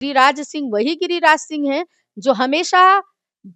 गिरिराज सिंह वही गिरिराज सिंह हैं जो हमेशा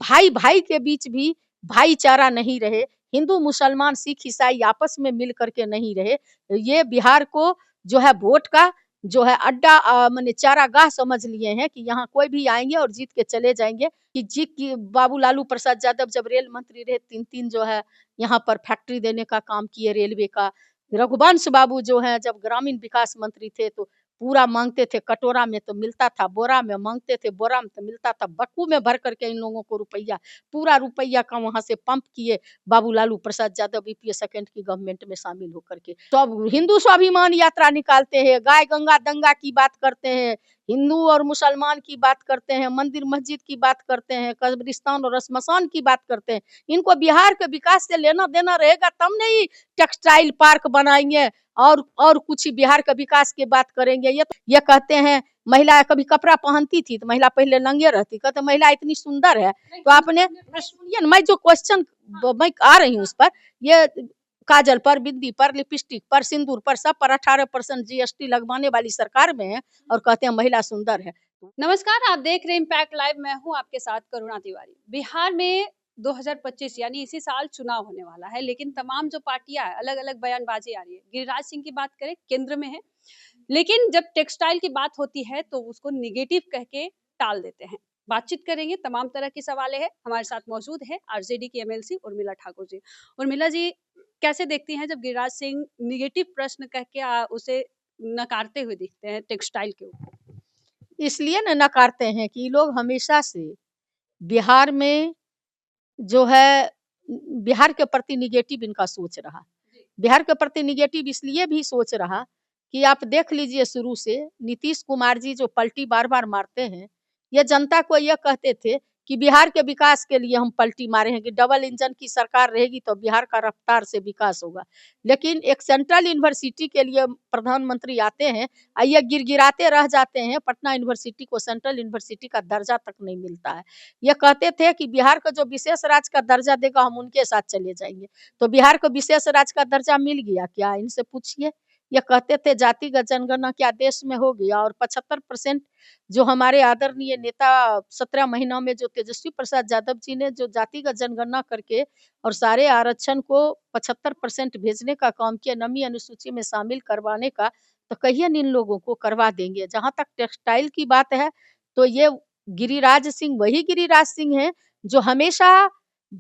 भाई भाई के बीच भी भाईचारा नहीं रहे, हिंदू मुसलमान सिख ईसाई आपस में मिल करके नहीं रहे। ये बिहार को जो है वोट का जो है अड्डा माने चारागाह समझ लिए हैं कि यहाँ कोई भी आएंगे और जीत के चले जाएंगे। कि जी की बाबू लालू प्रसाद यादव जब रेल मंत्री रहे, तीन तीन जो है यहाँ पर फैक्ट्री देने का काम किए रेलवे का। रघुवंश बाबू जो है जब ग्रामीण विकास मंत्री थे तो पूरा मांगते थे, कटोरा में तो मिलता था, बोरा में मांगते थे, बोरा में तो मिलता था, बक्कू में भर करके इन लोगों को रुपया, पूरा रुपया का वहां से पंप किए बाबू लालू प्रसाद यादव बीपीए सेकंड की गवर्नमेंट में शामिल होकर के। तो अब हिंदू स्वाभिमान यात्रा निकालते हैं, गाय गंगा दंगा की बात करते हैं, हिंदू और मुसलमान की बात करते हैं, मंदिर मस्जिद की बात करते हैं, कब्रिस्तान और श्मशान की बात करते हैं। इनको बिहार के विकास से लेना देना रहेगा तब नहीं टेक्सटाइल पार्क बनाएंगे और कुछ बिहार का विकास की बात करेंगे। ये कहते हैं महिला कभी कपड़ा पहनती थी तो महिला पहले नंगे रहती, कहते महिला इतनी सुंदर है। तो आपने सुनिए, मैं जो क्वेश्चन मैं आ रही हूँ उस पर, ये काजल पर, बिंदी पर, लिपस्टिक पर, सिंदूर पर, सब पर 18% जीएसटी लगवाने वाली सरकार में है और कहते हैं महिला सुंदर है। नमस्कार, आप देख रहे हैं इम्पैक्ट लाइव। मैं हूं आपके साथ करुणा तिवारी। बिहार में 2025 यानी इसी साल चुनाव होने वाला है, लेकिन तमाम जो पार्टियां है अलग अलग बयानबाजी आ रही है। गिरिराज सिंह की बात करें, केंद्र में है, लेकिन जब टेक्सटाइल की बात होती है तो उसको निगेटिव कह के टाल देते हैं। बातचीत करेंगे, तमाम तरह के सवाल है। हमारे साथ मौजूद है आरजेडी की एमएलसी उर्मिला ठाकुर जी। उर्मिला जी, कैसे देखती हैं जब गिरिराज सिंह निगेटिव प्रश्न कह के उसे नकारते हुए दिखते हैं टेक्सटाइल के ऊपर? इसलिए न नकारते हैं कि लोग हमेशा से बिहार में जो है बिहार के प्रति निगेटिव इनका सोच रहा। बिहार के प्रति निगेटिव इसलिए भी सोच रहा कि आप देख लीजिए, शुरू से नीतीश कुमार जी जो पलटी बार बार मारते हैं, ये जनता को ये कहते थे कि बिहार के विकास के लिए हम पलटी मारे हैं, कि डबल इंजन की सरकार रहेगी तो बिहार का रफ्तार से विकास होगा। लेकिन एक सेंट्रल यूनिवर्सिटी के लिए प्रधानमंत्री आते हैं, ये गिड़गिड़ाते रह जाते हैं, पटना यूनिवर्सिटी को सेंट्रल यूनिवर्सिटी का दर्जा तक नहीं मिलता है। ये कहते थे कि बिहार को जो विशेष राज्य का दर्जा देगा हम उनके साथ चले जाएंगे। तो बिहार को विशेष राज्य का दर्जा मिल गया क्या? इनसे पूछिए। ये कहते थे जातिगत जनगणना क्या देश में हो गया, और 75% जो हमारे आदरणीय नेता 17 महीनों में जो तेजस्वी प्रसाद यादव जी ने जो जातिगत जनगणना करके और सारे आरक्षण को 75% भेजने का काम किया, नवीं अनुसूची में शामिल करवाने का, तो कहिए इन लोगों को करवा देंगे। जहां तक टेक्सटाइल की बात है तो ये गिरिराज सिंह वही गिरिराज सिंह हैं जो हमेशा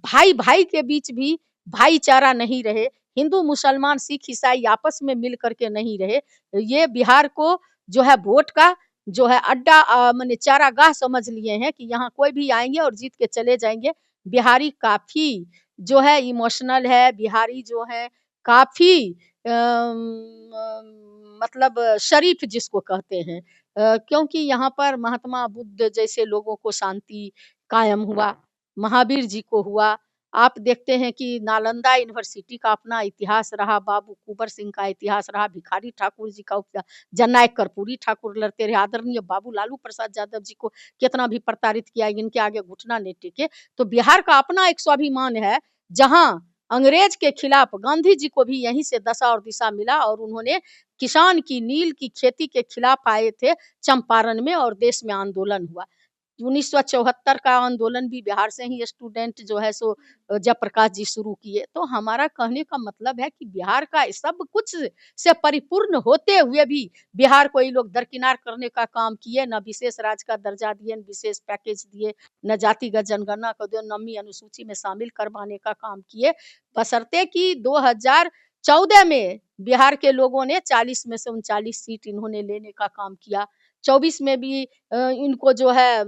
भाई भाई के बीच भी भाईचारा नहीं रहे, हिंदू मुसलमान सिख ईसाई आपस में मिल करके नहीं रहे। ये बिहार को जो है वोट का जो है अड्डा माने चारागाह समझ लिए हैं कि यहाँ कोई भी आएंगे और जीत के चले जाएंगे। बिहारी काफी जो है इमोशनल है, बिहारी जो है काफी मतलब शरीफ जिसको कहते हैं, क्योंकि यहाँ पर महात्मा बुद्ध जैसे लोगों को शांति कायम हुआ, महावीर जी को हुआ। आप देखते हैं कि नालंदा यूनिवर्सिटी का अपना इतिहास रहा, बाबू कुंवर सिंह का इतिहास रहा, भिखारी ठाकुर जी का जननायक कर्पूरी ठाकुर लड़ते रहे, आदरणीय बाबू लालू प्रसाद यादव जी को कितना भी प्रताड़ित किया, इनके आगे घुटना नहीं टिके। तो बिहार का अपना एक स्वाभिमान है, जहाँ अंग्रेज के खिलाफ गांधी जी को भी यहीं से दशा और दिशा मिला और उन्होंने किसान की नील की खेती के खिलाफ आए थे चंपारण में और देश में आंदोलन हुआ। 1974 का आंदोलन भी बिहार से ही स्टूडेंट जो है सो जयप्रकाश जी शुरू किए। तो हमारा कहने का मतलब है कि बिहार का सब कुछ से परिपूर्ण होते हुए भी बिहार को ये लोग दरकिनार करने का काम किए, न विशेष राज्य का दर्जा दिए, न विशेष पैकेज दिए, न जातिगत जनगणना को दिए, नवीं अनुसूची में शामिल करवाने का काम किए। बशर्ते कि 2014 में बिहार के लोगों ने 40 में से 39 सीट इन्होंने लेने का काम किया। 24 में भी इनको जो है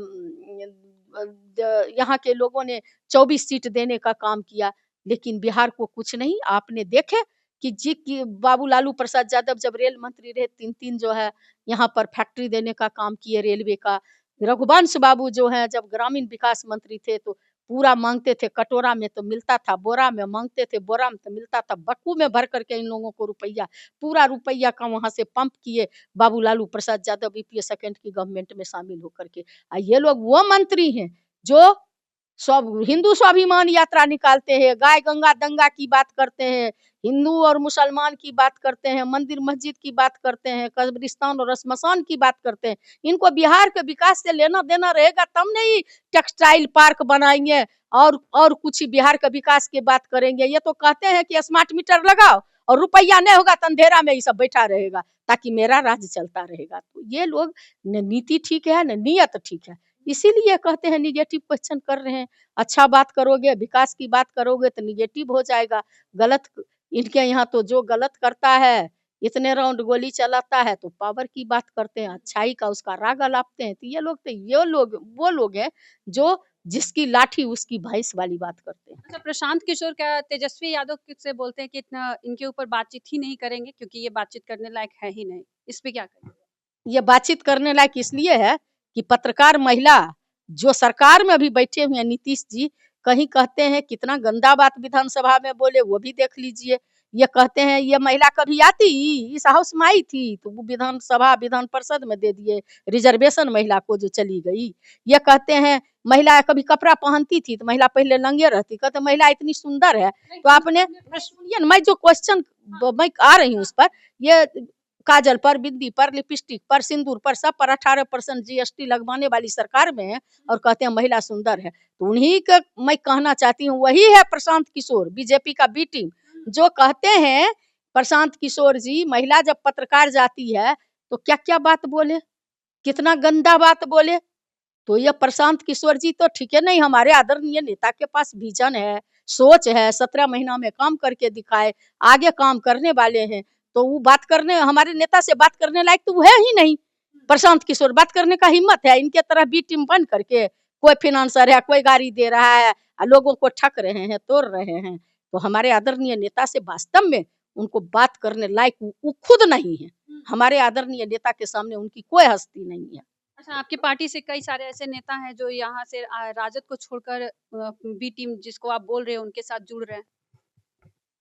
यहाँ के लोगों ने 24 सीट देने का काम किया, लेकिन बिहार को कुछ नहीं। आपने देखे कि जी की बाबू लालू प्रसाद यादव जब रेल मंत्री रहे, तीन तीन जो है यहाँ पर फैक्ट्री देने का काम किए रेलवे का। रघुवंश बाबू जो है जब ग्रामीण विकास मंत्री थे तो पूरा मांगते थे, कटोरा में तो मिलता था, बोरा में मांगते थे, बोरा में तो मिलता था, बक्कू में भर करके इन लोगों को रुपया, पूरा रुपया का वहां से पंप किए बाबू लालू प्रसाद यादव बीपीए सेकंड की गवर्नमेंट में शामिल होकर के। ये लोग वो मंत्री हैं जो हिंदू स्वाभिमान यात्रा निकालते हैं, गाय गंगा दंगा की बात करते हैं, हिंदू और मुसलमान की बात करते हैं, मंदिर मस्जिद की बात करते हैं, कब्रिस्तान और श्मशान की बात करते हैं। इनको बिहार के विकास से लेना देना रहेगा तब नहीं टेक्सटाइल पार्क बनाएंगे और कुछ बिहार के विकास की बात करेंगे। ये तो कहते हैं कि स्मार्ट मीटर लगाओ और रुपया नहीं होगा तो अंधेरा में ये सब बैठा रहेगा ताकि मेरा राज्य चलता रहेगा। तो ये लोग न नीति ठीक है न नियत ठीक है, इसीलिए कहते हैं निगेटिव क्वेश्चन कर रहे हैं। अच्छा बात करोगे, विकास की बात करोगे तो निगेटिव हो जाएगा। गलत इनके यहाँ तो जो गलत करता है, इतने राउंड गोली चलाता है तो पावर की बात करते हैं, अच्छाई का उसका राग अलापते हैं। तो ये लोग वो लोग हैं जो जिसकी लाठी उसकी भैंस वाली बात करते हैं। अच्छा, प्रशांत किशोर क्या तेजस्वी यादव से बोलते हैं कि इतना इनके ऊपर बातचीत ही नहीं करेंगे क्योंकि ये बातचीत करने लायक है ही नहीं, इस पे क्या कहेंगे? ये बातचीत करने लायक इसलिए है कि पत्रकार महिला जो सरकार में अभी बैठे हुए हैं नीतीश जी, कहीं कहते हैं कितना गंदा बात विधानसभा में बोले, वो भी देख लीजिए। ये कहते हैं ये महिला कभी आती इस हाउस में आई थी तो वो विधान परिषद में दे दिए रिजर्वेशन महिला को जो चली गई। ये कहते हैं महिला कभी कपड़ा पहनती थी तो महिला पहले नंगे रहती, कहते महिला इतनी सुंदर है। तो आपने सुनिए ना, मैं जो क्वेश्चन मैं आ रही हूँ उस पर, ये काजल पर, बिंदी पर, लिपस्टिक पर, सिंदूर पर, सब पर 18% जीएसटी लगवाने वाली सरकार में है और कहते हैं महिला सुंदर है। तो उन्हीं का मैं कहना चाहती हूँ, वही है प्रशांत किशोर, बीजेपी का बी टीम, जो कहते हैं प्रशांत किशोर जी महिला जब पत्रकार जाती है तो क्या क्या बात बोले, कितना गंदा बात बोले। तो ये प्रशांत किशोर जी तो ठीक है नहीं, हमारे आदरणीय नेता के पास विजन है, सोच है, 17 महीना में काम करके दिखाए, आगे काम करने वाले हैं। तो वो बात करने, हमारे नेता से बात करने लायक तो वो है ही नहीं। प्रशांत किशोर बात करने का हिम्मत है, इनके तरह बी टीम बन करके कोई फिनांसर है, कोई गाड़ी दे रहा है, लोगों को ठग रहे हैं, तोड़ रहे हैं। तो हमारे आदरणीय नेता से वास्तव में उनको बात करने लायक वो खुद नहीं है। हमारे आदरणीय नेता के सामने उनकी कोई हस्ती नहीं है। अच्छा, आपकी पार्टी से कई सारे ऐसे नेता हैं जो यहाँ से राजद को छोड़कर बी टीम जिसको आप बोल रहे हो उनके साथ जुड़ रहे हैं।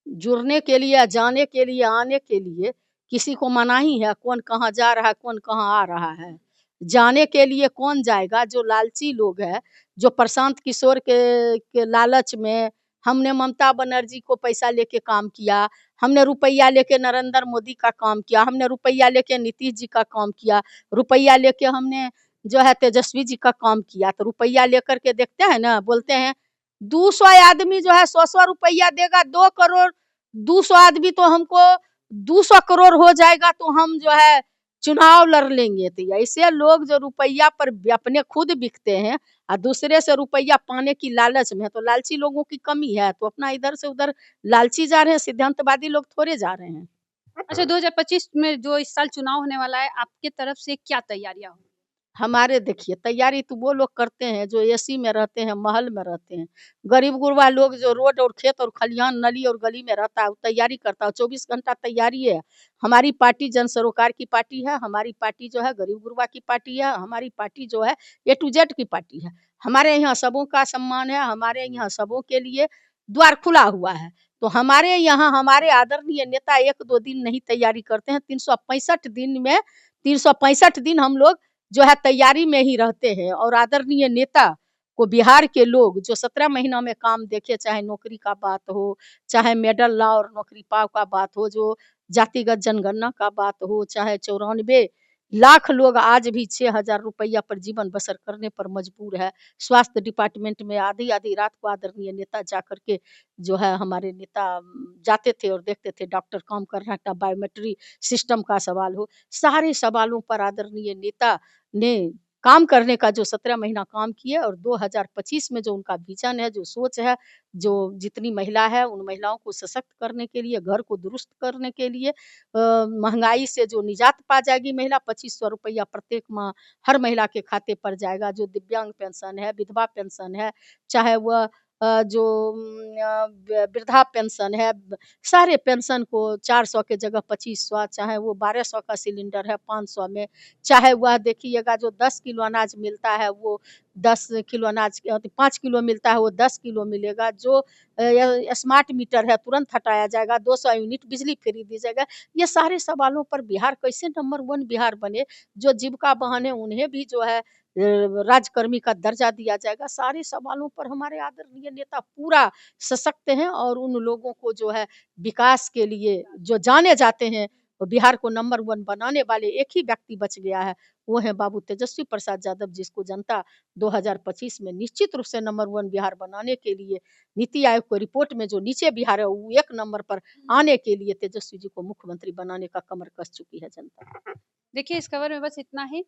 जुड़ने के लिए, जाने के लिए, आने के लिए किसी को मना ही है? कौन कहाँ जा रहा है, कौन कहाँ आ रहा है? जाने के लिए कौन जाएगा? जो लालची लोग हैं, जो प्रशांत किशोर के लालच में हमने ममता बनर्जी को पैसा लेके काम किया, हमने रुपया लेके नरेंद्र मोदी का काम किया, हमने रुपया लेके नीतीश जी का काम किया, रुपया लेके हमने जो है तेजस्वी जी का काम किया। तो रुपया लेकर के देखते हैं ना, बोलते हैं 200 आदमी जो है 100-100 रुपया देगा, 2 करोड़ 200 आदमी तो हमको 200 करोड़ हो जाएगा तो हम जो है चुनाव लड़ लेंगे। तो ऐसे लोग जो रुपया पर अपने खुद बिकते हैं और दूसरे से रुपया पाने की लालच में, तो लालची लोगों की कमी है तो अपना इधर से उधर लालची जा रहे हैं, सिद्धांतवादी लोग थोड़े जा रहे हैं। अच्छा, 2025 में जो इस साल चुनाव होने वाला है, आपके तरफ से क्या तैयारियां होंगी? हमारे देखिए तैयारी तो वो लोग करते हैं जो एसी में रहते हैं, महल में रहते हैं। गरीब गुरबा लोग जो रोड और खेत और खलिहान, नली और गली में रहता है, वो तैयारी करता है, 24 घंटा तैयारी है। हमारी पार्टी जन सरोकार की पार्टी है, हमारी पार्टी जो है गरीब गुरबा की पार्टी है, हमारी पार्टी जो है ए टू जेड की पार्टी है। हमारे यहाँ सबों का सम्मान है, हमारे यहाँ सबों के लिए द्वार खुला हुआ है। तो हमारे यहाँ हमारे आदरणीय नेता 1-2 दिन नहीं तैयारी करते हैं, 365 दिन में 365 दिन हम लोग जो है तैयारी में ही रहते हैं। और आदरणीय नेता को बिहार के लोग जो 17 महीना में काम देखे, चाहे नौकरी का बात हो, चाहे मेडल ला और नौकरी पाओ का बात हो, जो जातिगत जनगणना का बात हो, चाहे 94 लाख लोग आज भी 6,000 रुपया पर जीवन बसर करने पर मजबूर है। स्वास्थ्य डिपार्टमेंट में आधी आधी रात को आदरणीय नेता जा करके जो है हमारे नेता जाते थे और देखते थे डॉक्टर काम कर रहा है, बायोमेट्रिक सिस्टम का सवाल हो, सारे सवालों पर आदरणीय नेता ने काम करने का जो 17 महीना काम किए। और 2025 में जो उनका विजन है, जो सोच है, जो जितनी महिला है उन महिलाओं को सशक्त करने के लिए, घर को दुरुस्त करने के लिए, महंगाई से जो निजात पा जाएगी महिला, 2500 रुपया प्रत्येक माह हर महिला के खाते पर जाएगा। जो दिव्यांग पेंशन है, विधवा पेंशन है, चाहे वह जो वृद्धा पेंशन है, सारे पेंशन को 400 के जगह 2500, चाहे वो 1200 का सिलेंडर है 500 में, चाहे वह देखिएगा जो 10 किलो अनाज मिलता है वो 10 किलो अनाज 5 किलो मिलता है वो 10 किलो मिलेगा। जो स्मार्ट मीटर है तुरंत हटाया जाएगा, 200 यूनिट बिजली फ्री दी जाएगा। ये सारे सवालों पर बिहार कैसे नंबर 1 बिहार बने, जो जीविका बहन है उन्हें भी जो है राजकर्मी का दर्जा दिया जाएगा। सारे सवालों पर हमारे आदरणीय नेता पूरा सशक्त हैं और उन लोगों को जो है विकास के लिए जो जाने जाते हैं, और बिहार को नंबर 1 बनाने वाले एक ही व्यक्ति बच गया है, वो है बाबू तेजस्वी प्रसाद यादव, जिसको जनता 2025 में निश्चित रूप से नंबर 1 बिहार बनाने के लिए नीति आयोग को रिपोर्ट में जो नीचे बिहार है वो 1 नंबर पर आने के लिए तेजस्वी जी को मुख्यमंत्री बनाने का कमर कस चुकी है जनता। देखिए, इस खबर में बस इतना ही।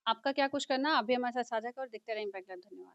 आपका क्या कुछ करना है, आप भी हमारे साथ साझा करो। देखते रहें इम्पैक्ट लाइव। धन्यवाद।